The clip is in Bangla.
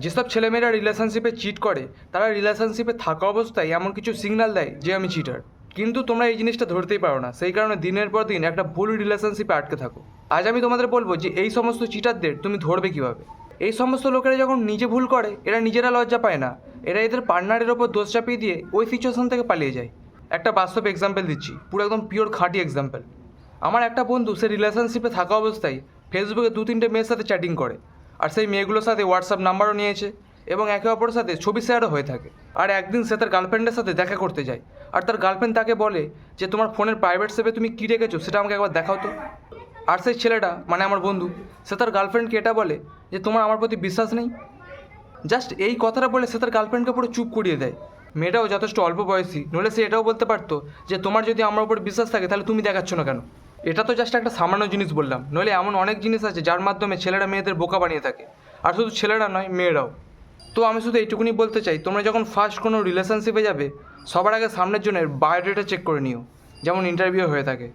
যেসব ছেলেমেয়েরা রিলেশনশিপে চিট করে তারা রিলেশনশিপে থাকা অবস্থায় এমন কিছু সিগন্যাল দেয় যে আমি চিটার, কিন্তু তোমরা এই জিনিসটা ধরতেই পারো না, সেই কারণে দিনের পর দিন একটা ভুল রিলেশনশিপে আটকে থাকো। আজ আমি তোমাদের বলবো যে এই সমস্ত চিটারদের তুমি ধরবে কীভাবে। এই সমস্ত লোকেরা যখন নিজে ভুল করে এরা নিজেরা লজ্জা পায় না, এরা এদের পার্টনারের ওপর দোষ চাপিয়ে দিয়ে ওই সিচুয়েশন থেকে পালিয়ে যায়। একটা বাস্তব এক্সাম্পল দিচ্ছি, পুরো একদম পিওর খাঁটি এক্সাম্পল। আমার একটা বন্ধু সে রিলেশনশিপে থাকা অবস্থায় ফেসবুকে 2-3টে মেয়ের সাথে চ্যাটিং করে, আর সেই মেয়েগুলোর সাথে হোয়াটসঅ্যাপ নাম্বারও নিয়েছে এবং একে অপরের সাথে ছবি শেয়ারও হয়ে থাকে। আর একদিন সে তার গার্লফ্রেন্ডের সাথে দেখা করতে যায়, আর তার গার্লফ্রেন্ড তাকে বলে যে তোমার ফোনের প্রাইভেট সেভে তুমি কী রেখেছো সেটা আমাকে একবার দেখাও তো। আর সেই ছেলেটা মানে আমার বন্ধু, সে তার গার্লফ্রেন্ডকে এটা বলে যে তোমার আমার প্রতি বিশ্বাস নেই। জাস্ট এই কথাটা বলে সে তার গার্লফ্রেন্ডকে পুরো চুপ করিয়ে দেয়। মেয়েটাও যথেষ্ট অল্প বয়সী, নইলে সে এটাও বলতে পারতো যে তোমার যদি আমার উপর বিশ্বাস থাকে তাহলে তুমি দেখাচ্ছ না কেন। এটা তো জাস্ট একটা সামান্য জিনিস বললাম, নইলে এমন অনেক জিনিস আছে যার মাধ্যমে ছেলেরা মেয়েদের বোকা বানিয়ে থাকে, আর শুধু ছেলেরা নয়, মেয়েরাও। তো আমি শুধু এইটুকুনি বলতে চাই, তোমরা যখন ফার্স্ট কোনো রিলেশনশিপে যাবে সবার আগে সামনের জনের বায়োডাটা চেক করে নিও, যেমন ইন্টারভিউ হয়ে থাকে।